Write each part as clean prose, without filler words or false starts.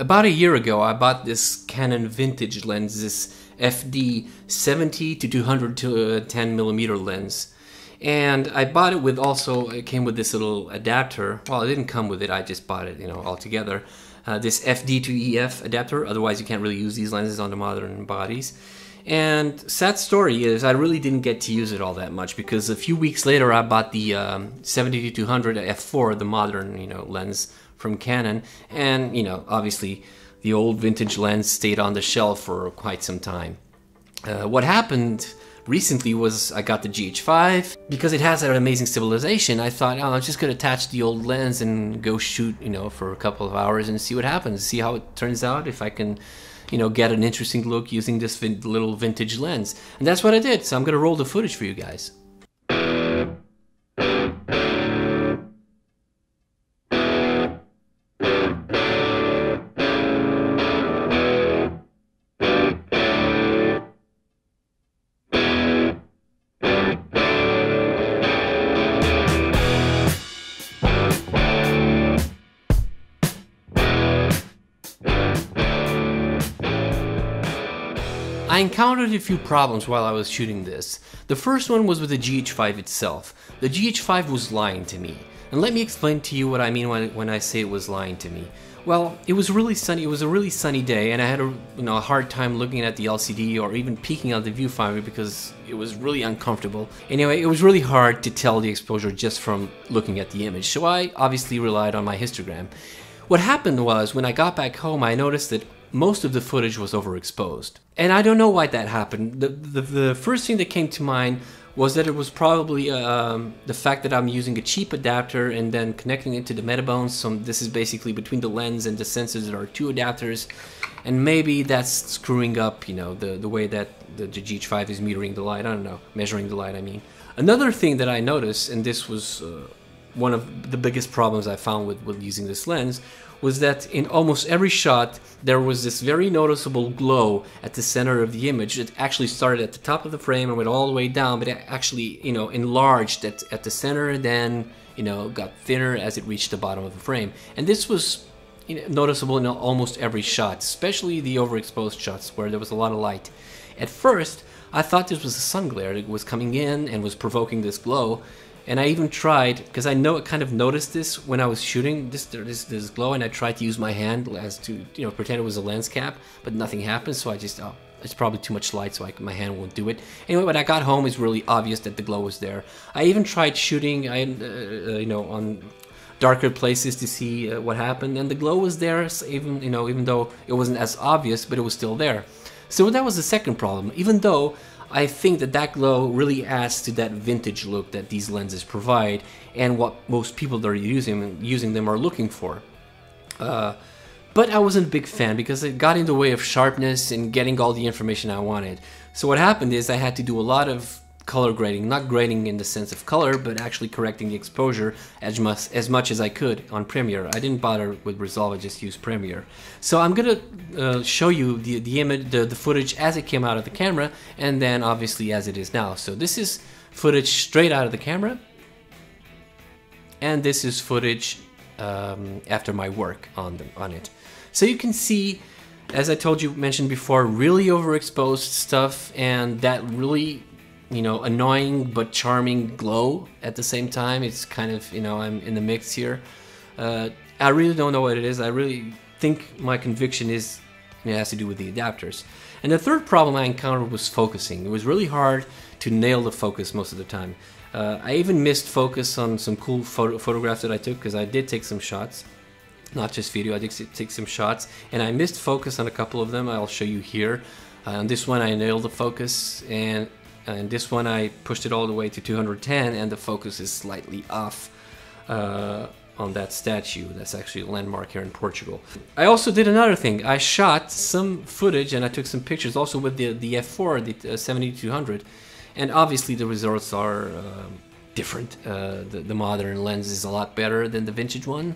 About a year ago, I bought this Canon vintage lens, this FD 70 to 210 millimeter lens. And I bought it with it came with this little adapter. Well, it didn't come with it, I just bought it, altogether. This FD to EF adapter, otherwise you can't really use these lenses on the modern bodies. And sad story is I really didn't get to use it all that much because a few weeks later I bought the 70-200 f4, the modern lens from Canon, and obviously the old vintage lens stayed on the shelf for quite some time. What happened recently was I got the GH5 because it has that amazing stabilization. I thought, oh, I'm just gonna attach the old lens and go shoot for a couple of hours and see what happens, see how it turns out, if I can get an interesting look using this little vintage lens. And that's what I did, so I'm gonna roll the footage for you guys. I encountered a few problems while I was shooting this. The first one was with the GH5 itself. The GH5 was lying to me. And let me explain to you what I mean when I say it was lying to me. Well, it was really sunny. It was a really sunny day, and I had a hard time looking at the LCD or even peeking out the viewfinder because it was really uncomfortable. Anyway, it was really hard to tell the exposure just from looking at the image, so I obviously relied on my histogram. What happened was, when I got back home, I noticed that most of the footage was overexposed. And I don't know why that happened. The first thing that came to mind was that it was probably the fact that I'm using a cheap adapter and then connecting it to the Metabone. So this is basically between the lens and the sensors. There are two adapters, and maybe that's screwing up, the way that the GH5 is measuring the light. I don't know, measuring the light, I mean. Another thing that I noticed, and this was one of the biggest problems I found with using this lens, was that in almost every shot there was this very noticeable glow at the center of the image. It actually started at the top of the frame and went all the way down, but it actually enlarged at the center and then got thinner as it reached the bottom of the frame. And this was noticeable in almost every shot, especially the overexposed shots where there was a lot of light. At first I thought this was a sun glare that was coming in and was provoking this glow. And I even tried, because I kind of noticed this when I was shooting this glow, and I tried to use my hand as to pretend it was a lens cap, but nothing happened. So I just, it's probably too much light, so my hand won't do it. Anyway, when I got home, it's really obvious that the glow was there. I even tried shooting, on darker places to see what happened, and the glow was there, even though it wasn't as obvious, but it was still there. So that was the second problem. Even though I think that glow really adds to that vintage look that these lenses provide and what most people that are using them are looking for. But I wasn't a big fan because it got in the way of sharpness and getting all the information I wanted. So what happened is I had to do a lot of color grading, not grading in the sense of color, but actually correcting the exposure as much as I could on Premiere. I didn't bother with Resolve, I just used Premiere. So I'm gonna show you the image, the footage as it came out of the camera, and then obviously as it is now. So this is footage straight out of the camera, and this is footage after my work on it. So you can see, as I mentioned before, really overexposed stuff, and that really annoying but charming glow at the same time. It's kind of, I'm in the mix here. I really don't know what it is. I really think my conviction is it has to do with the adapters. And the third problem I encountered was focusing. It was really hard to nail the focus most of the time. I even missed focus on some cool photographs that I took, because I did take some shots. Not just video, I did take some shots. And I missed focus on a couple of them. I'll show you here. On this one I nailed the focus, and this one I pushed it all the way to 210, and the focus is slightly off on that statue. That's actually a landmark here in Portugal. I also did another thing. I shot some footage and I took some pictures also with the f4, the 70-200, and obviously the results are different. The modern lens is a lot better than the vintage one.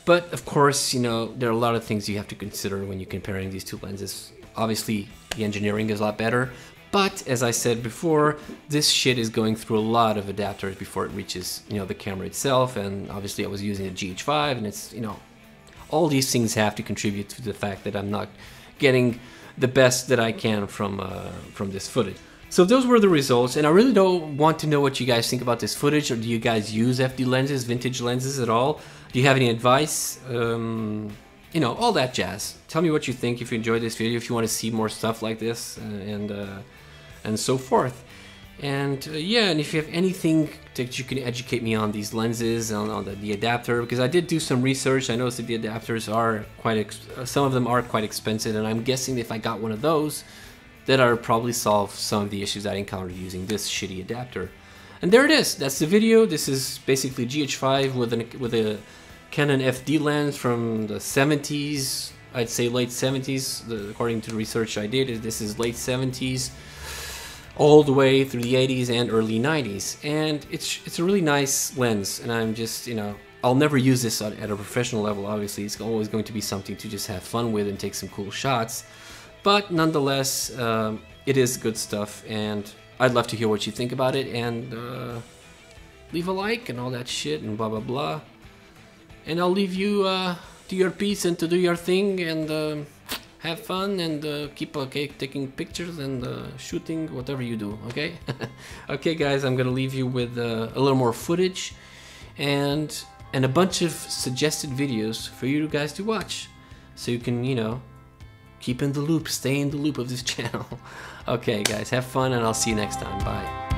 But of course, there are a lot of things you have to consider when you're comparing these two lenses. Obviously, the engineering is a lot better, but as I said before, this shit is going through a lot of adapters before it reaches, the camera itself. And obviously, I was using a GH5, and it's, all these things have to contribute to the fact that I'm not getting the best that I can from this footage. So those were the results, and I really don't want to know what you guys think about this footage, or do you guys use FD lenses, vintage lenses at all? Do you have any advice? You know, all that jazz. Tell me what you think, if you enjoyed this video, if you want to see more stuff like this, and so forth. And yeah, and if you have anything that you can educate me on these lenses, on the adapter, because I did do some research. I noticed that the adapters are some of them are quite expensive, and I'm guessing if I got one of those, that I would probably solve some of the issues I encountered using this shitty adapter. And there it is. That's the video. This is basically GH5 with a Canon FD lens from the 70s. I'd say late 70s. According to the research I did, this is late 70s. All the way through the 80s and early 90s, and it's a really nice lens, and I'm just, you know, I'll never use this at a professional level. Obviously, it's always going to be something to just have fun with and take some cool shots, but nonetheless, it is good stuff, and I'd love to hear what you think about it, and leave a like and all that shit and blah blah blah, and I'll leave you to your piece and to do your thing, and have fun, and keep taking pictures and shooting, whatever you do, okay? Okay guys, I'm gonna leave you with a little more footage and a bunch of suggested videos for you guys to watch, so you can, you know, keep in the loop, stay in the loop of this channel. Okay guys, have fun, and I'll see you next time. Bye.